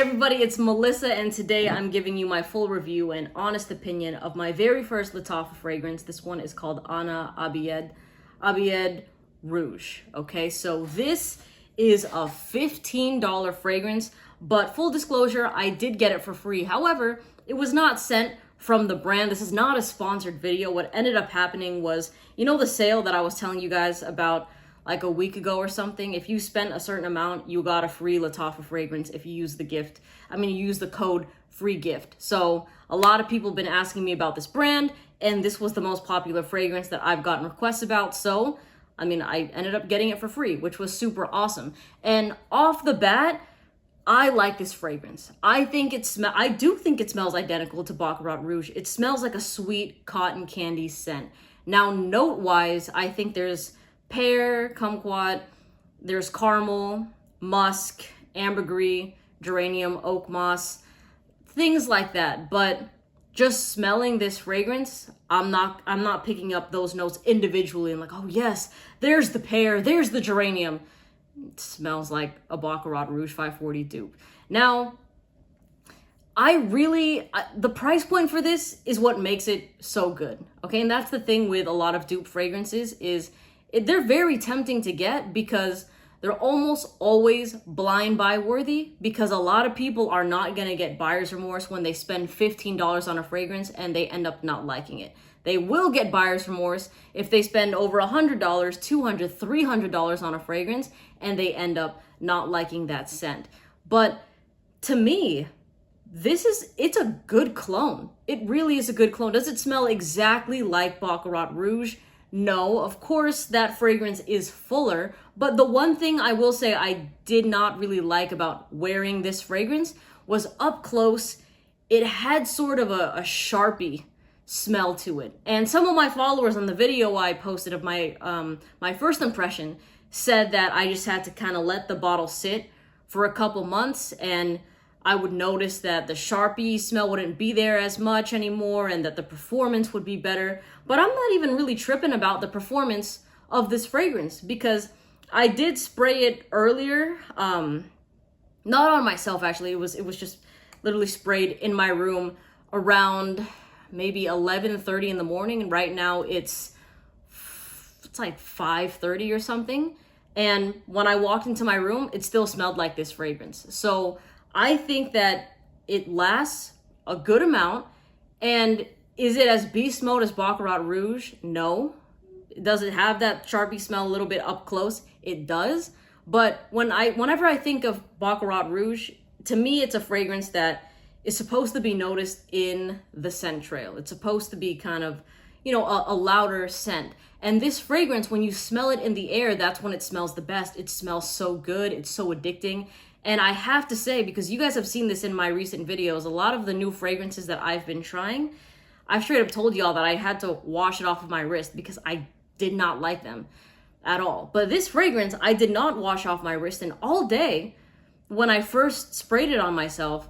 everybody, it's Melissa, and today I'm giving you my full review and honest opinion of my very first Lattafa fragrance. This one is called Abiyedh Rouge. Okay, so this is a $15 fragrance, but full disclosure, I did get it for free. However, it was not sent from the brand. This is not a sponsored video. What ended up happening was, you know, the sale that I was telling you guys about like a week ago or something. If you spent a certain amount, you got a free Lattafa fragrance if you use you use the code free gift. So a lot of people have been asking me about this brand, and this was the most popular fragrance that I've gotten requests about. So, I ended up getting it for free, which was super awesome. And off the bat, I like this fragrance. I do think it smells identical to Baccarat Rouge. It smells like a sweet cotton candy scent. Now, note-wise, I think there's pear, kumquat, there's caramel, musk, ambergris, geranium, oak moss, things like that. But just smelling this fragrance, I'm not picking up those notes individually and like, oh yes, there's the pear, there's the geranium. It smells like a Baccarat Rouge 540 dupe. Now, the price point for this is what makes it so good. Okay, and that's the thing with a lot of dupe fragrances is they're very tempting to get because they're almost always blind buy worthy, because a lot of people are not going to get buyer's remorse when they spend $15 on a fragrance and they end up not liking it. They will get buyer's remorse if they spend over $100, $200, $300 on a fragrance and they end up not liking that scent. But to me, it's a good clone. It really is a good clone. Does it smell exactly like Baccarat Rouge? No, of course that fragrance is fuller, but the one thing I will say I did not really like about wearing this fragrance was up close, it had sort of a Sharpie smell to it. And some of my followers on the video I posted of my first impression said that I just had to kind of let the bottle sit for a couple months and I would notice that the Sharpie smell wouldn't be there as much anymore and that the performance would be better. But I'm not even really tripping about the performance of this fragrance because I did spray it earlier. Not on myself, actually. It was just literally sprayed in my room around maybe 11:30 in the morning. And right now it's like 5:30 or something. And when I walked into my room, it still smelled like this fragrance. So I think that it lasts a good amount. And is it as beast mode as Baccarat Rouge? No. Does it have that Sharpie smell a little bit up close? It does. But whenever I think of Baccarat Rouge, to me, it's a fragrance that is supposed to be noticed in the scent trail. It's supposed to be kind of, a louder scent. And this fragrance, when you smell it in the air, that's when it smells the best. It smells so good. It's so addicting. And I have to say, because you guys have seen this in my recent videos, a lot of the new fragrances that I've been trying, I've straight up told y'all that I had to wash it off of my wrist because I did not like them at all. But this fragrance, I did not wash off my wrist, and all day, when I first sprayed it on myself,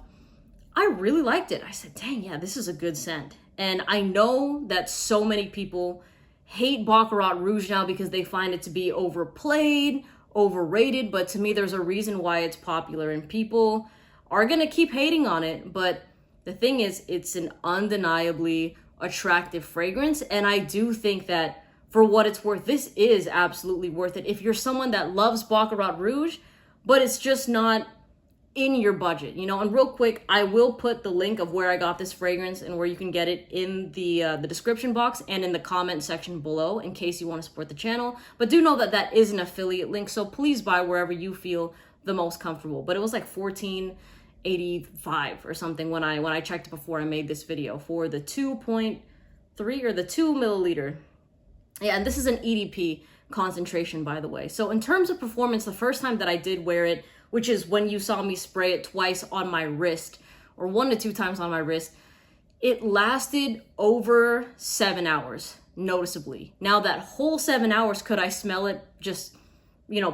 I really liked it. I said, dang, yeah, this is a good scent. And I know that so many people hate Baccarat Rouge now because they find it to be overplayed, overrated, but to me there's a reason why it's popular and people are gonna keep hating on it. But the thing is, it's an undeniably attractive fragrance, and I do think that for what it's worth, this is absolutely worth it if you're someone that loves Baccarat Rouge but it's just not in your budget, And real quick, I will put the link of where I got this fragrance and where you can get it in the description box and in the comment section below in case you want to support the channel. But do know that that is an affiliate link, so please buy wherever you feel the most comfortable. But it was like $14.85 or something when I checked before I made this video for the 2.3 or the 2 milliliter. Yeah, and this is an EDP concentration, by the way. So in terms of performance, the first time that I did wear it, which is when you saw me spray it twice on my wrist, or 1 to 2 times on my wrist, it lasted over 7 hours, noticeably. Now that whole 7 hours, could I smell it just,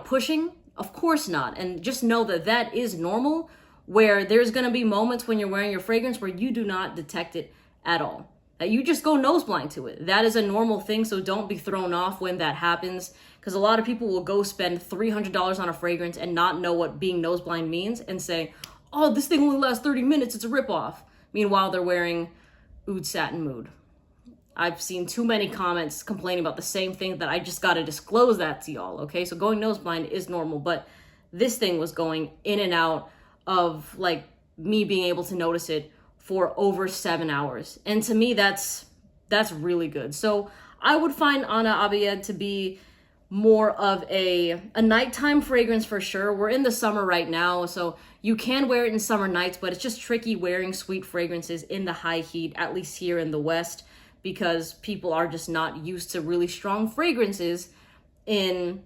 pushing? Of course not. And just know that that is normal, where there's gonna be moments when you're wearing your fragrance where you do not detect it at all. That you just go nose blind to it. That is a normal thing, so don't be thrown off when that happens, because a lot of people will go spend $300 on a fragrance and not know what being nose blind means and say, oh, this thing only lasts 30 minutes, it's a ripoff. Meanwhile, they're wearing Oud Satin Mood. I've seen too many comments complaining about the same thing that I just got to disclose that to y'all, okay? So going nose blind is normal, but this thing was going in and out of like me being able to notice it for over 7 hours. And to me, that's really good. So I would find Ana Abiyedh to be more of a nighttime fragrance for sure. We're in the summer right now, so you can wear it in summer nights, but it's just tricky wearing sweet fragrances in the high heat, at least here in the West, because people are just not used to really strong fragrances in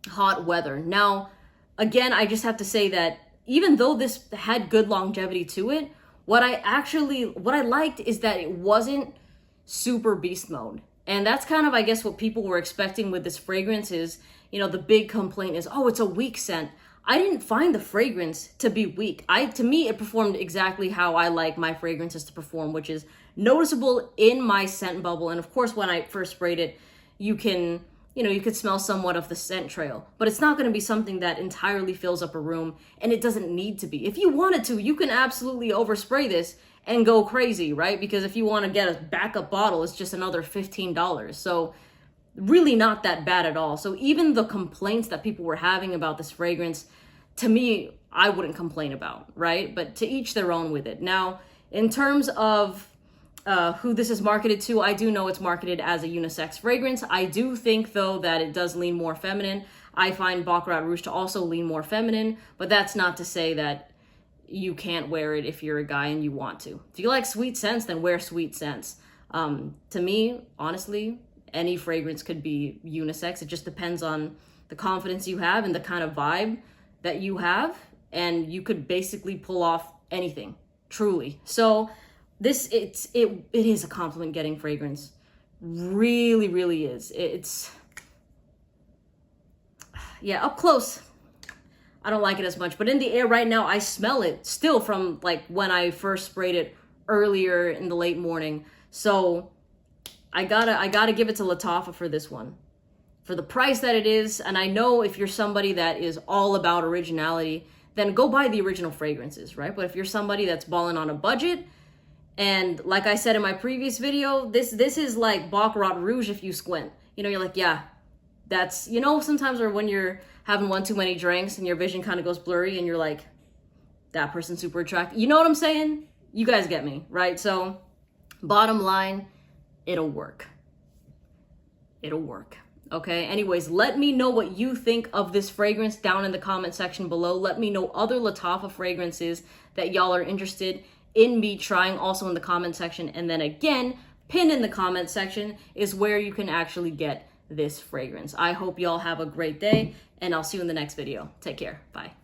hot weather. Now, again, I just have to say that even though this had good longevity to it, what I liked is that it wasn't super beast mode. And that's kind of, I guess, what people were expecting with this fragrance is, you know, the big complaint is, oh, it's a weak scent. I didn't find the fragrance to be weak. To me, it performed exactly how I like my fragrances to perform, which is noticeable in my scent bubble. And of course, when I first sprayed it, you could smell somewhat of the scent trail, but it's not going to be something that entirely fills up a room, and it doesn't need to be. If you wanted to, you can absolutely overspray this and go crazy, right? Because if you want to get a backup bottle, it's just another $15. So really not that bad at all. So even the complaints that people were having about this fragrance, to me, I wouldn't complain about, right? But to each their own with it. Now, in terms of who this is marketed to, I do know it's marketed as a unisex fragrance. I do think, though, that it does lean more feminine. I find Baccarat Rouge to also lean more feminine, but that's not to say that you can't wear it if you're a guy and you want to. If you like sweet scents, then wear sweet scents. To me, honestly, any fragrance could be unisex. It just depends on the confidence you have and the kind of vibe that you have, and you could basically pull off anything, truly. So it is a compliment getting fragrance. Really, really is. Yeah, up close, I don't like it as much, but in the air right now, I smell it still from like when I first sprayed it earlier in the late morning. So I gotta give it to Lattafa for this one, for the price that it is. And I know if you're somebody that is all about originality, then go buy the original fragrances, right? But if you're somebody that's balling on a budget, and like I said in my previous video, this is like Baccarat Rouge if you squint. You know, you're like, yeah, that's, you know, sometimes or when you're having one too many drinks and your vision kind of goes blurry and you're like, that person's super attractive. You know what I'm saying? You guys get me, right? So bottom line, it'll work. It'll work. Okay, anyways, let me know what you think of this fragrance down in the comment section below. Let me know other Lattafa fragrances that y'all are interested in me trying also in the comment section. And then again, pinned in the comment section is where you can actually get this fragrance. I hope y'all have a great day, and I'll see you in the next video. Take care. Bye.